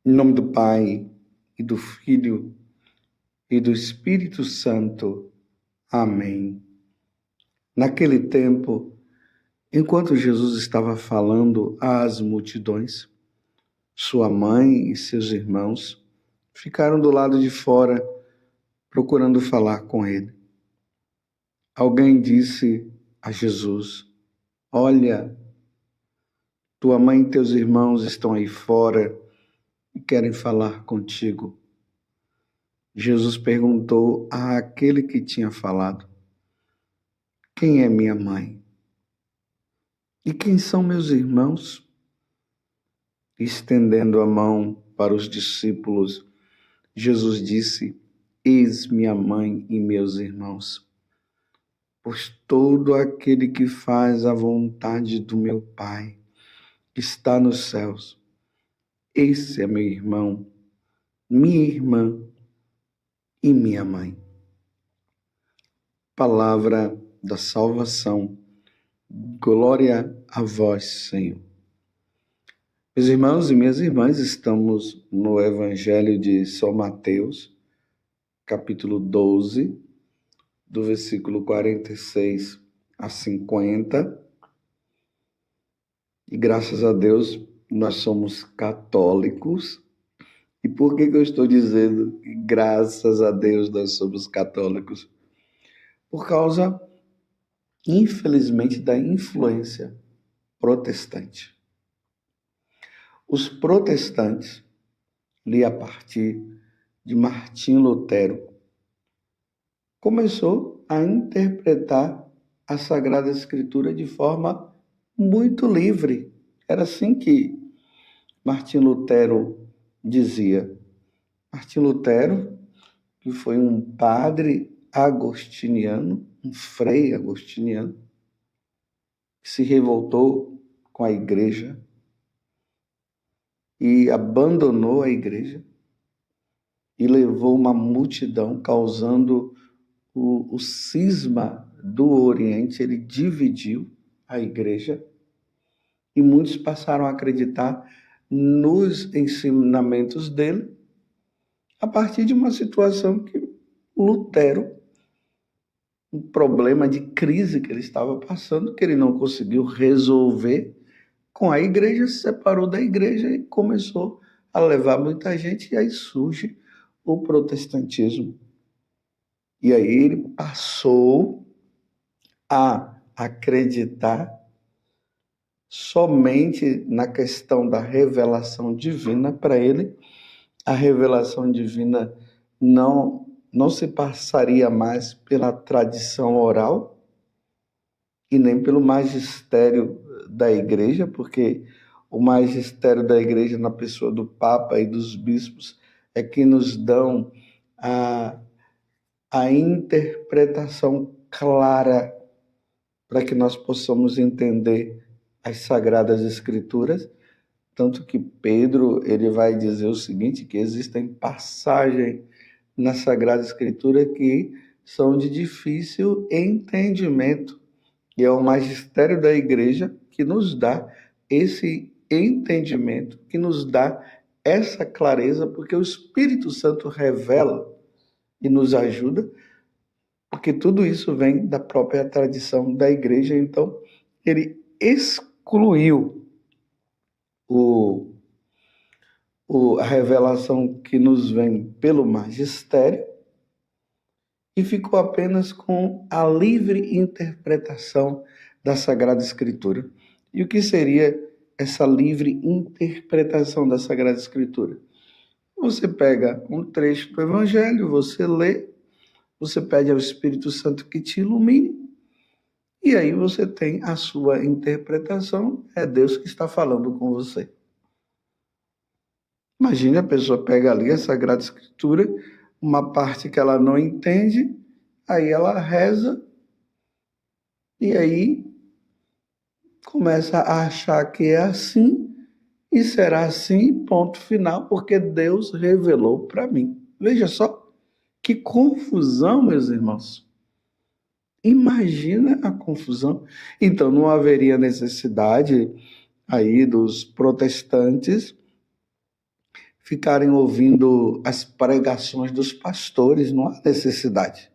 Em nome do Pai, e do Filho, e do Espírito Santo. Amém. Naquele tempo, enquanto Jesus estava falando às multidões, sua mãe e seus irmãos ficaram do lado de fora, procurando falar com ele. Alguém disse a Jesus: Olha, tua mãe e teus irmãos estão aí fora e querem falar contigo. Jesus perguntou àquele que tinha falado: Quem é minha mãe? E quem são meus irmãos? Estendendo a mão para os discípulos, Jesus disse: Eis minha mãe e meus irmãos. Pois todo aquele que faz a vontade do meu Pai está nos céus. Esse é meu irmão, minha irmã e minha mãe. Palavra da salvação. Glória a vós, Senhor. Meus irmãos e minhas irmãs, estamos no Evangelho de São Mateus, capítulo 12, do versículo 46 a 50. E graças a Deus, nós somos católicos. E por que eu estou dizendo que graças a Deus nós somos católicos? Por causa, infelizmente, da influência protestante. Os protestantes, ali a partir de Martim Lutero, começou a interpretar a Sagrada Escritura de forma muito livre. Era assim que Martim Lutero dizia. Martim Lutero, que foi um padre agostiniano, um frei agostiniano, que se revoltou com a igreja e abandonou a igreja e levou uma multidão, causando o cisma do Oriente. Ele dividiu a igreja e muitos passaram a acreditar nos ensinamentos dele a partir de uma situação que Lutero, um problema de crise que ele estava passando, que ele não conseguiu resolver com a igreja, se separou da igreja e começou a levar muita gente, e aí surge o protestantismo. E aí ele passou a acreditar somente na questão da revelação divina. Para ele, a revelação divina não se passaria mais pela tradição oral e nem pelo magistério da igreja, porque o magistério da igreja, na pessoa do Papa e dos bispos, é que nos dão a interpretação clara para que nós possamos entender as Sagradas Escrituras. Tanto que Pedro ele vai dizer o seguinte, que existem passagens na Sagrada Escritura que são de difícil entendimento. E é o magistério da igreja que nos dá esse entendimento, que nos dá essa clareza, porque o Espírito Santo revela e nos ajuda, porque tudo isso vem da própria tradição da igreja. Então, ele excluiu a revelação que nos vem pelo magistério e ficou apenas com a livre interpretação da Sagrada Escritura. E o que seria essa livre interpretação da Sagrada Escritura? Você pega um trecho do Evangelho, você lê, você pede ao Espírito Santo que te ilumine, e aí você tem a sua interpretação, é Deus que está falando com você. Imagine, a pessoa pega ali a Sagrada Escritura, uma parte que ela não entende, aí ela reza, e aí começa a achar que é assim, e será assim, ponto final, porque Deus revelou para mim. Veja só que confusão, meus irmãos. Imagina a confusão. Então, não haveria necessidade aí dos protestantes ficarem ouvindo as pregações dos pastores, não há necessidade.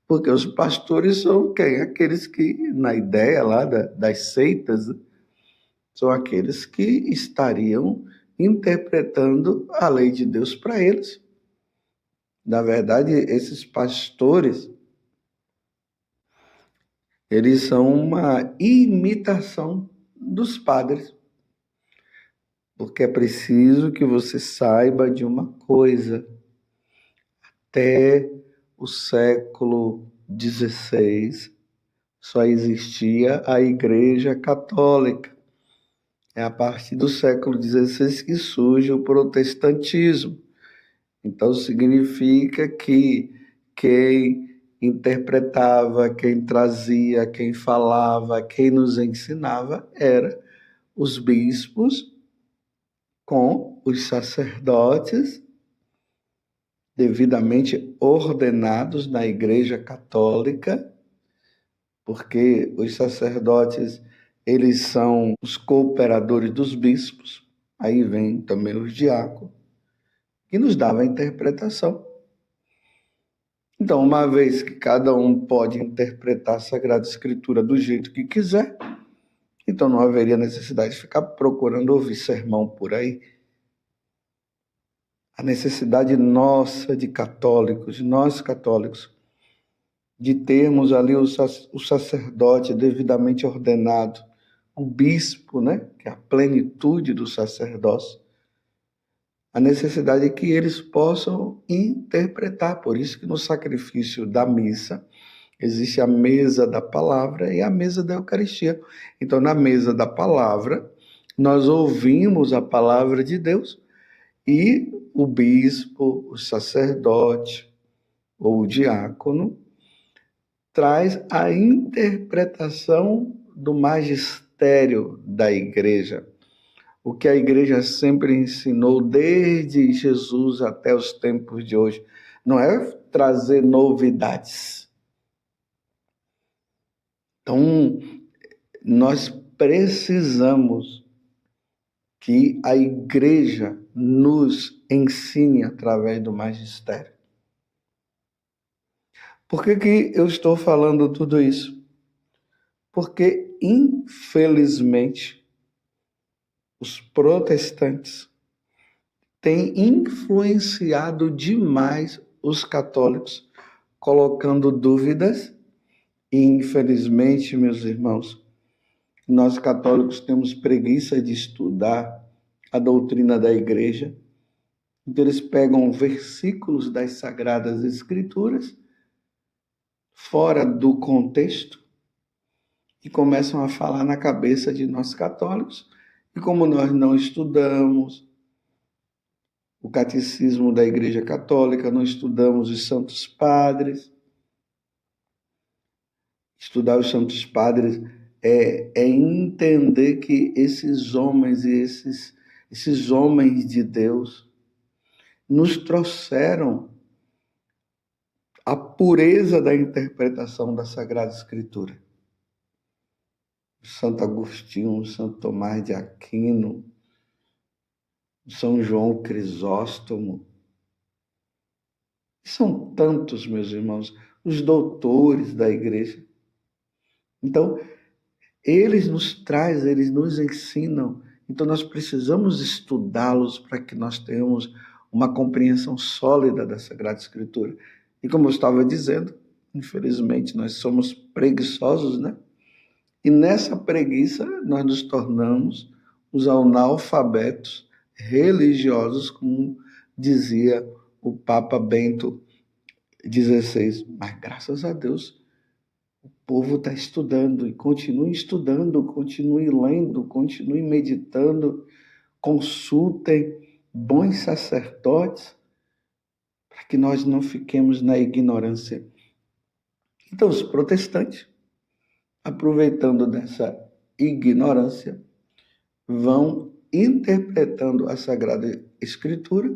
Porque os pastores são quem? Aqueles que, na ideia lá das seitas, são aqueles que estariam interpretando a lei de Deus para eles. Na verdade, esses pastores, eles são uma imitação dos padres. Porque é preciso que você saiba de uma coisa. Até o século XVI só existia a Igreja Católica. É a partir do século XVI que surge o protestantismo. Então significa que quem interpretava, quem trazia, quem falava, quem nos ensinava era os bispos com os sacerdotes devidamente ordenados na Igreja Católica, porque os sacerdotes, eles são os cooperadores dos bispos, aí vem também os diáconos, que nos davam a interpretação. Então, uma vez que cada um pode interpretar a Sagrada Escritura do jeito que quiser, então não haveria necessidade de ficar procurando ouvir sermão por aí. A necessidade nossa de católicos, nós católicos, de termos ali o sacerdote devidamente ordenado, o bispo, né, que é a plenitude do sacerdócio, a necessidade é que eles possam interpretar. Por isso que no sacrifício da missa existe a mesa da palavra e a mesa da Eucaristia. Então, na mesa da palavra, nós ouvimos a palavra de Deus e o bispo, o sacerdote ou o diácono traz a interpretação do magistério da igreja. O que a igreja sempre ensinou desde Jesus até os tempos de hoje. Não é trazer novidades. Então, nós precisamos que a igreja nos ensine através do magistério. Por que eu estou falando tudo isso? Porque, infelizmente, os protestantes têm influenciado demais os católicos, colocando dúvidas. E, infelizmente, meus irmãos, nós católicos temos preguiça de estudar a doutrina da igreja. Então, eles pegam versículos das Sagradas Escrituras, fora do contexto, e começam a falar na cabeça de nós católicos. E como nós não estudamos o catecismo da Igreja Católica, não estudamos os santos padres. Estudar os santos padres é entender que esses homens e esses homens de Deus nos trouxeram a pureza da interpretação da Sagrada Escritura. Santo Agostinho, Santo Tomás de Aquino, São João Crisóstomo. São tantos, meus irmãos, os doutores da igreja. Então, eles nos trazem, eles nos ensinam. Então, nós precisamos estudá-los para que nós tenhamos uma compreensão sólida da Sagrada Escritura. E como eu estava dizendo, infelizmente, nós somos preguiçosos, né? E nessa preguiça, nós nos tornamos os analfabetos religiosos, como dizia o Papa Bento XVI. Mas, graças a Deus, o povo está estudando, e continue estudando, continue lendo, continue meditando, consultem bons sacerdotes, para que nós não fiquemos na ignorância. Então, os protestantes, aproveitando dessa ignorância, vão interpretando a Sagrada Escritura,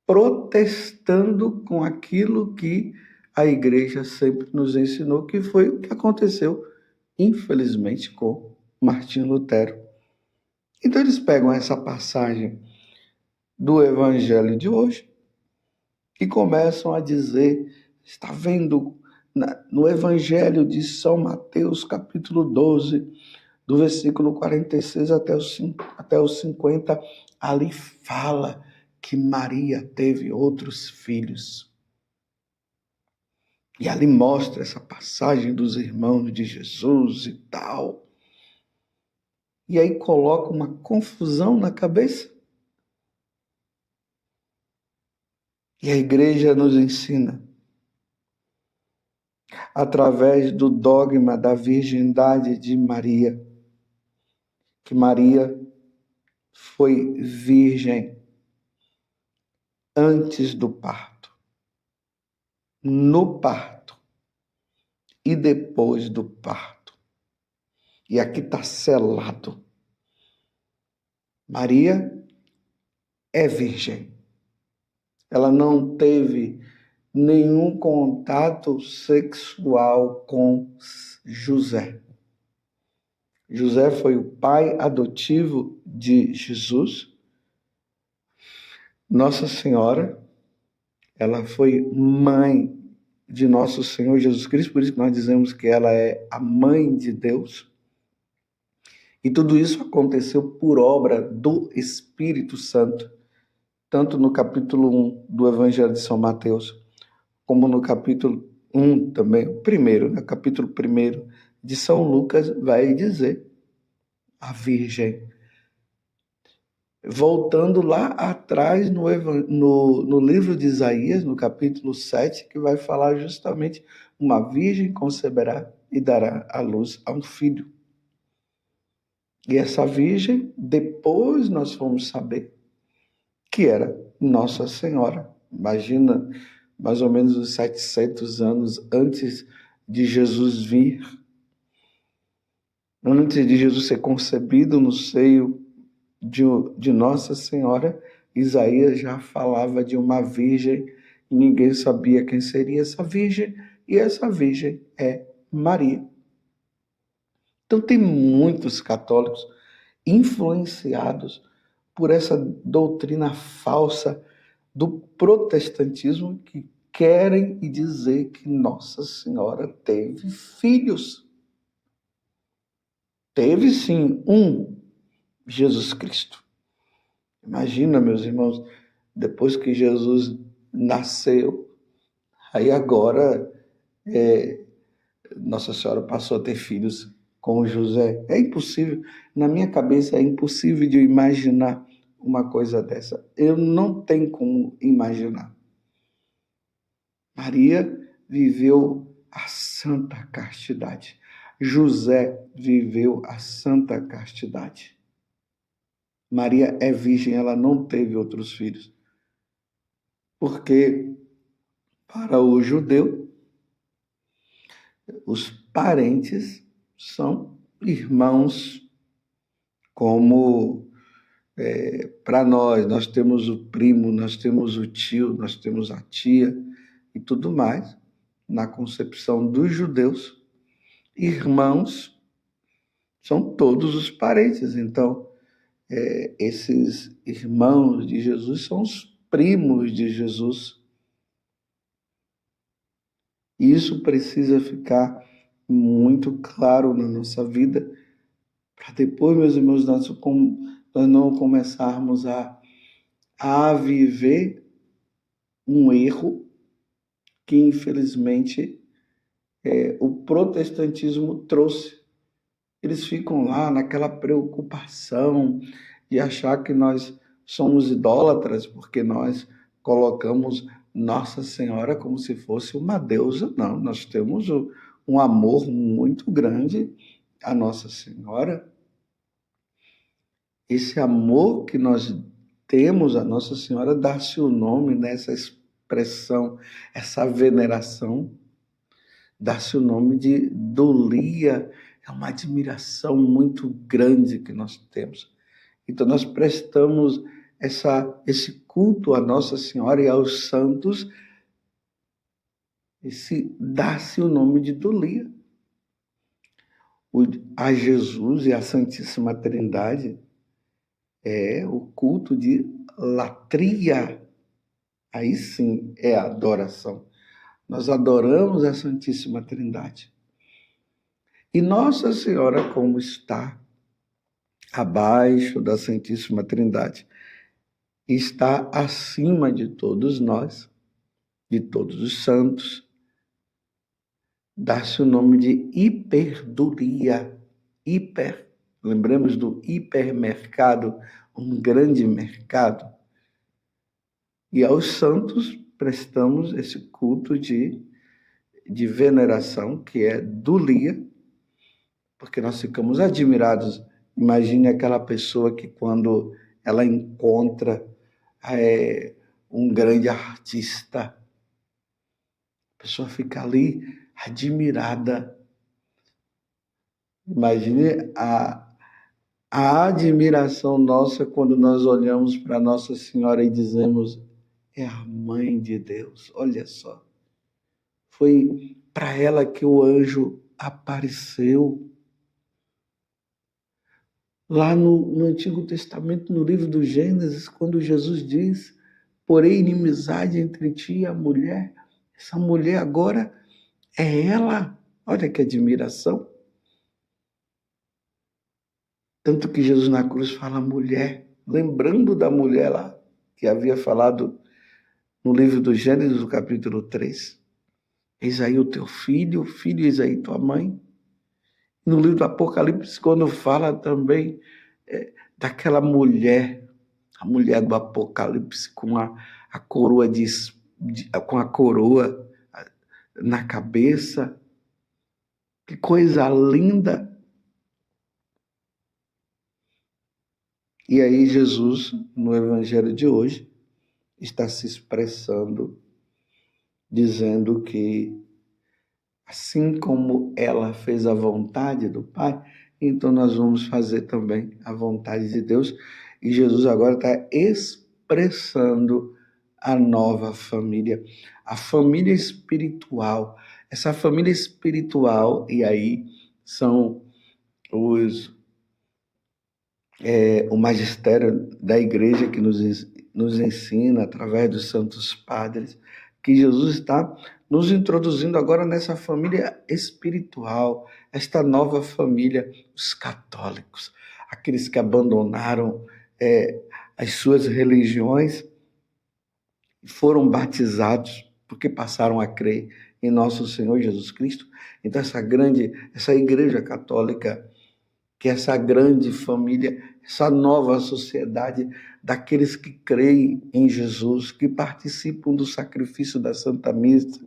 protestando com aquilo que a igreja sempre nos ensinou, que foi o que aconteceu, infelizmente, com Martinho Lutero. Então, eles pegam essa passagem do evangelho de hoje e começam a dizer, está vendo, no evangelho de São Mateus, capítulo 12, do versículo 46 até o 50, ali fala que Maria teve outros filhos. E ali mostra essa passagem dos irmãos de Jesus e tal. E aí coloca uma confusão na cabeça. E a igreja nos ensina, através do dogma da virgindade de Maria, que Maria foi virgem antes do parto, no parto e depois do parto. E aqui está selado. Maria é virgem. Ela não teve nenhum contato sexual com José. José foi o pai adotivo de Jesus. Nossa Senhora, ela foi mãe de nosso Senhor Jesus Cristo, por isso que nós dizemos que ela é a mãe de Deus. E tudo isso aconteceu por obra do Espírito Santo, tanto no capítulo 1 do Evangelho de São Mateus, como no capítulo 1 também, o primeiro, né? Capítulo 1 de São Lucas, vai dizer a Virgem. Voltando lá atrás no livro de Isaías, no capítulo 7, que vai falar justamente uma virgem conceberá e dará à luz a um filho. E essa virgem, depois nós fomos saber que era Nossa Senhora. Imagina, mais ou menos uns 700 anos antes de Jesus vir, antes de Jesus ser concebido no seio de Nossa Senhora, Isaías já falava de uma virgem e ninguém sabia quem seria essa virgem, e essa virgem é Maria. Então tem muitos católicos influenciados por essa doutrina falsa do protestantismo que querem dizer que Nossa Senhora teve filhos. Teve sim um, Jesus Cristo. Imagina, meus irmãos, depois que Jesus nasceu, aí agora Nossa Senhora passou a ter filhos com José. É impossível, na minha cabeça é impossível de eu imaginar uma coisa dessa. Eu não tenho como imaginar. Maria viveu a santa castidade. José viveu a santa castidade. Maria é virgem, ela não teve outros filhos. Porque para o judeu, os parentes são irmãos, como para nós temos o primo, nós temos o tio, nós temos a tia e tudo mais. Na concepção dos judeus, irmãos são todos os parentes. Então, esses irmãos de Jesus são os primos de Jesus. Isso precisa ficar muito claro na nossa vida, para depois, meus irmãos, nós não começarmos a viver um erro que, infelizmente, o protestantismo trouxe. Eles ficam lá naquela preocupação de achar que nós somos idólatras, porque nós colocamos Nossa Senhora como se fosse uma deusa. Não, nós temos um amor muito grande à Nossa Senhora. Esse amor que nós temos à Nossa Senhora dá-se o nome nessa expressão, essa veneração, dá-se o nome de dolia. É uma admiração muito grande que nós temos. Então, nós prestamos esse culto à Nossa Senhora e aos santos, dá-se o nome de dolia. A Jesus e a Santíssima Trindade é o culto de latria, aí sim é a adoração. Nós adoramos a Santíssima Trindade. E Nossa Senhora, como está abaixo da Santíssima Trindade, está acima de todos nós, de todos os santos, dá-se o nome de hiperduria. Hiper, lembramos do hipermercado, um grande mercado. E aos santos prestamos esse culto de veneração, que é dulia, porque nós ficamos admirados. Imagine aquela pessoa que quando ela encontra um grande artista, a pessoa fica ali admirada. Imagine a admiração nossa quando nós olhamos para Nossa Senhora e dizemos: é a Mãe de Deus. Olha só. Foi para ela que o anjo apareceu. Lá no Antigo Testamento, no livro do Gênesis, quando Jesus diz: porém inimizade entre ti e a mulher, essa mulher agora é ela. Olha que admiração. Tanto que Jesus na cruz fala mulher, lembrando da mulher lá, que havia falado no livro do Gênesis, no capítulo 3. Eis aí o teu filho, eis aí tua mãe. No livro do Apocalipse, quando fala também daquela mulher, a mulher do Apocalipse com a coroa com a coroa na cabeça. Que coisa linda! E aí Jesus, no evangelho de hoje, está se expressando, dizendo que assim como ela fez a vontade do Pai, então nós vamos fazer também a vontade de Deus. E Jesus agora está expressando a nova família, a família espiritual. Essa família espiritual, e aí são o magistério da igreja que nos ensina, através dos santos padres, que Jesus está nos introduzindo agora nessa família espiritual, esta nova família, os católicos, aqueles que abandonaram as suas religiões e foram batizados porque passaram a crer em nosso Senhor Jesus Cristo. Então essa igreja católica, que é essa grande família, essa nova sociedade daqueles que creem em Jesus, que participam do sacrifício da Santa Missa,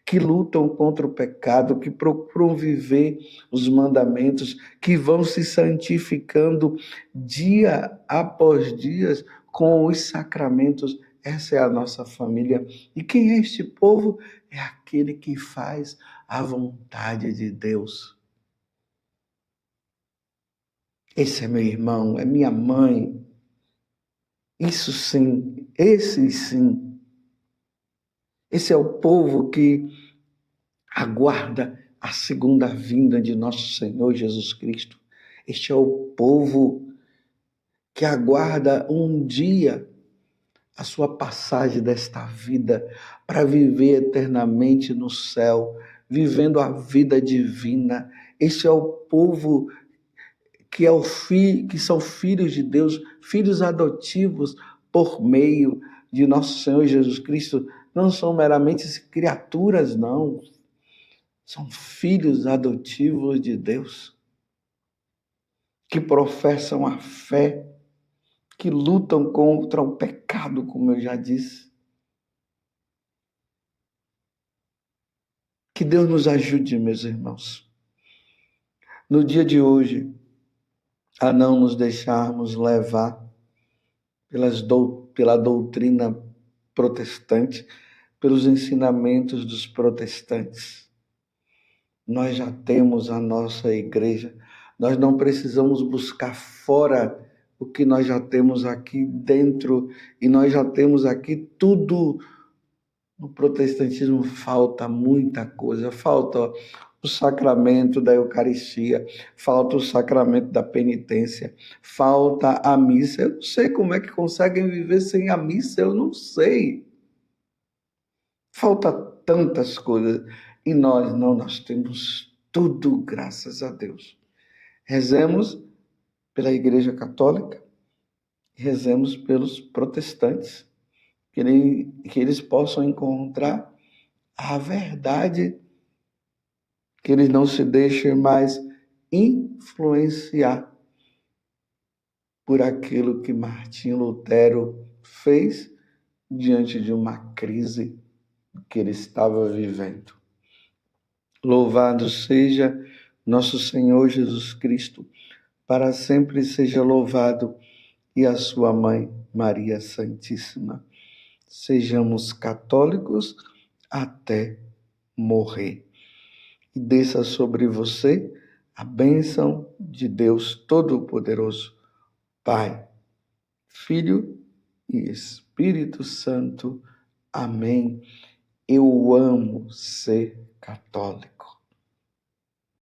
que lutam contra o pecado, que procuram viver os mandamentos, que vão se santificando dia após dia com os sacramentos. Essa é a nossa família. E quem é este povo? É aquele que faz a vontade de Deus. Esse é meu irmão, é minha mãe. Isso sim, esse sim. Esse é o povo que aguarda a segunda vinda de nosso Senhor Jesus Cristo. Este é o povo que aguarda um dia a sua passagem desta vida para viver eternamente no céu, vivendo a vida divina. Este é o povo que são filhos de Deus, filhos adotivos por meio de nosso Senhor Jesus Cristo. Não são meramente criaturas, não. São filhos adotivos de Deus, que professam a fé, que lutam contra o pecado, como eu já disse. Que Deus nos ajude, meus irmãos, no dia de hoje, a não nos deixarmos levar pela doutrina protestante, pelos ensinamentos dos protestantes. Nós já temos a nossa igreja, nós não precisamos buscar fora o que nós já temos aqui dentro, e nós já temos aqui tudo. No protestantismo falta muita coisa, falta o sacramento da Eucaristia, falta o sacramento da penitência, falta a missa. Eu não sei como é que conseguem viver sem a missa, eu não sei. Falta tantas coisas e nós não, nós temos tudo, graças a Deus. Rezemos pela Igreja Católica, rezemos pelos protestantes, que eles possam encontrar a verdade, que eles não se deixem mais influenciar por aquilo que Martinho Lutero fez diante de uma crise que ele estava vivendo. Louvado seja nosso Senhor Jesus Cristo, para sempre seja louvado, e a sua mãe, Maria Santíssima. Sejamos católicos até morrer. E desça sobre você a bênção de Deus Todo-Poderoso, Pai, Filho e Espírito Santo. Amém. Eu amo ser católico.